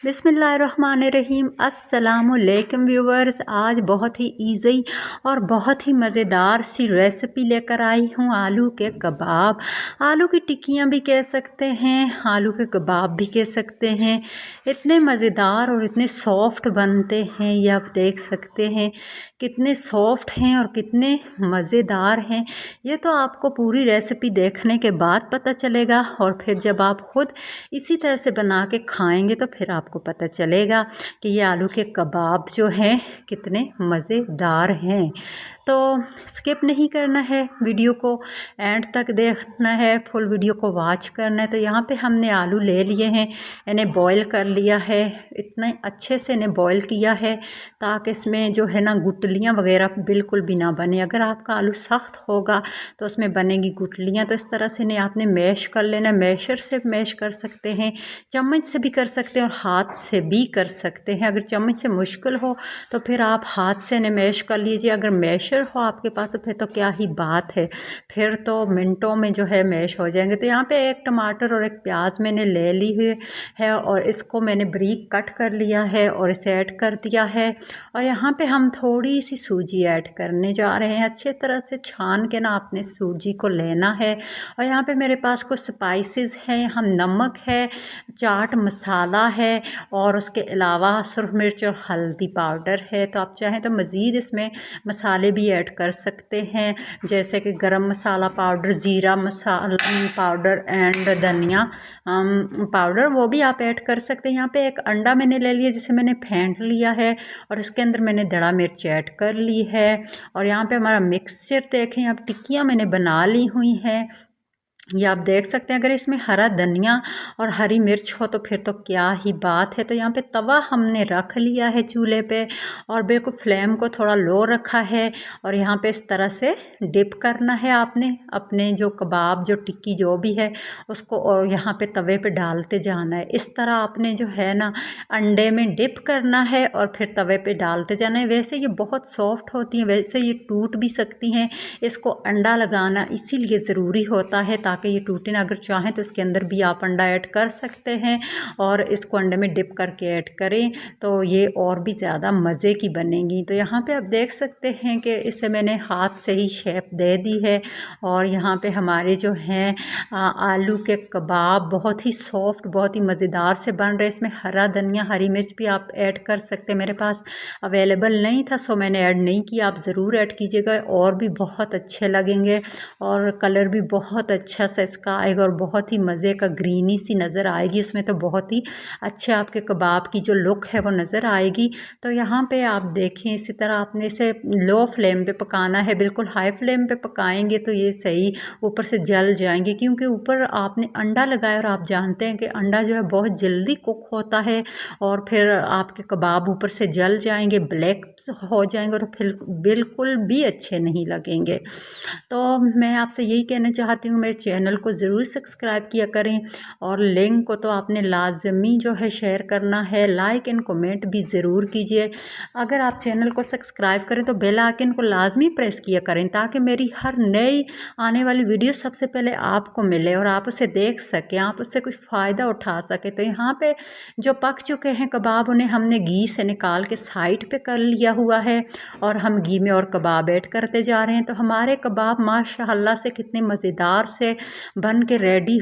बिस्मिल्लाहिर्रहमानिर्रहीम। अस्सलामुअलैकुम व्यूवर्स, आज बहुत ही इजी और बहुत ही मज़ेदार सी रेसिपी लेकर आई हूँ। आलू के कबाब, आलू की टिक्कियाँ भी कह सकते हैं, आलू के कबाब भी कह सकते हैं। इतने मज़ेदार और इतने सॉफ्ट बनते हैं, ये आप देख सकते हैं कितने सॉफ्ट हैं और कितने मज़ेदार हैं। ये तो आपको पूरी रेसिपी देखने के बाद पता चलेगा, और फिर जब आप ख़ुद इसी तरह से बना के खाएंगे तो फिर आपको पता चलेगा कि ये आलू के कबाब जो हैं कितने मज़ेदार हैं। तो स्किप नहीं करना है, वीडियो को एंड तक देखना है, फुल वीडियो को वॉच करना है। तो यहाँ पे हमने आलू ले लिए हैं, इन्हें बॉईल कर लिया है, इतने अच्छे से इन्हें बॉईल किया है ताकि इसमें जो है ना गुठलियाँ वगैरह बिल्कुल भी ना बने। अगर आपका आलू सख्त होगा तो उसमें बनेगी गुठलियाँ। तो इस तरह से इन्हें आपने मैश कर लेना, मैशर से मैश कर सकते हैं, चम्मच से भी कर सकते हैं और हाथ से भी कर सकते हैं। अगर चम्मच से मुश्किल हो तो फिर आप हाथ से इन्हें मैश कर लीजिए। अगर मैशर हो आपके पास तो फिर तो क्या ही बात है, फिर तो मिनटों में जो है मैश हो जाएंगे। तो यहाँ पे एक टमाटर और एक प्याज मैंने ले ली है और इसको मैंने बारीक कट कर लिया है और इसे ऐड कर दिया है। और यहाँ पे हम थोड़ी सी सूजी ऐड करने जा रहे हैं। अच्छे तरह से छान के ना आपने सूजी को लेना है। और यहाँ पे मेरे पास कुछ स्पाइसेस हैं, हम नमक है, चाट मसाला है और उसके अलावा सुरख मिर्च और हल्दी पाउडर है। तो आप चाहें तो मज़ीद इसमें मसाले भी ऐड कर सकते हैं, जैसे कि गरम मसाला पाउडर, ज़ीरा मसाला पाउडर एंड धनिया पाउडर, वो भी आप ऐड कर सकते हैं। यहाँ पे एक अंडा मैंने ले लिया जिसे मैंने फेंट लिया है और इसके अंदर मैंने दड़ा मिर्च ऐड कर ली है। और यहाँ पे हमारा मिक्सचर देखें, अब टिक्कियाँ मैंने बना ली हुई हैं, ये आप देख सकते हैं। अगर इसमें हरा धनिया और हरी मिर्च हो तो फिर तो क्या ही बात है। तो यहाँ पे तवा हमने रख लिया है चूल्हे पे और बिल्कुल फ्लेम को थोड़ा लो रखा है। और यहाँ पे इस तरह से डिप करना है आपने अपने जो कबाब, जो टिक्की जो भी है उसको, और यहाँ पे तवे पे डालते जाना है। इस तरह आपने जो है ना अंडे में डिप करना है और फिर तवे पे डालते जाना है। वैसे ये बहुत सॉफ्ट होती हैं, वैसे ये टूट भी सकती हैं, इसको अंडा लगाना इसीलिए ज़रूरी होता है ताकि ये टूटे ना। अगर चाहें तो इसके अंदर भी आप अंडा ऐड कर सकते हैं और इसको अंडे में डिप करके ऐड करें तो ये और भी ज़्यादा मज़े की बनेगी। तो यहाँ पे आप देख सकते हैं कि इसे मैंने हाथ से ही शेप दे दी है। और यहाँ पे हमारे जो हैं आलू के कबाब बहुत ही सॉफ्ट, बहुत ही मज़ेदार से बन रहे। इसमें हरा धनिया, हरी मिर्च भी आप ऐड कर सकते हैं, मेरे पास अवेलेबल नहीं था सो मैंने ऐड नहीं किया। आप ज़रूर ऐड कीजिएगा और भी बहुत अच्छे लगेंगे और कलर भी बहुत अच्छा सा इसका आएगा और बहुत ही मज़े का ग्रीनी सी नज़र आएगी इसमें। तो बहुत ही अच्छे आपके कबाब की जो लुक है वो नज़र आएगी। तो यहाँ पे आप देखें, इसी तरह आपने इसे लो फ्लेम पे पकाना है, बिल्कुल हाई फ्लेम पे पकाएंगे तो ये सही ऊपर से जल जाएंगे, क्योंकि ऊपर आपने अंडा लगाया और आप जानते हैं कि अंडा जो है बहुत जल्दी कुक होता है और फिर आपके कबाब ऊपर से जल जाएंगे, ब्लैक हो जाएंगे और फिर बिल्कुल भी अच्छे नहीं लगेंगे। तो मैं आपसे यही कहना चाहती हूँ, मेरे चैनल को ज़रूर सब्सक्राइब किया करें और लिंक को तो आपने लाजमी जो है शेयर करना है, लाइक एंड कमेंट भी ज़रूर कीजिए। अगर आप चैनल को सब्सक्राइब करें तो बेल आइकन को लाजमी प्रेस किया करें ताकि मेरी हर नई आने वाली वीडियो सबसे पहले आपको मिले और आप उसे देख सकें, आप उससे कुछ फ़ायदा उठा सकें। तो यहाँ पे जो पक चुके हैं कबाब, उन्हें हमने घी से निकाल के साइड पे कर लिया हुआ है और हम घी में और कबाब ऐड करते जा रहे हैं। तो हमारे कबाब माशाअल्लाह से कितने मज़ेदार से बन के रेडी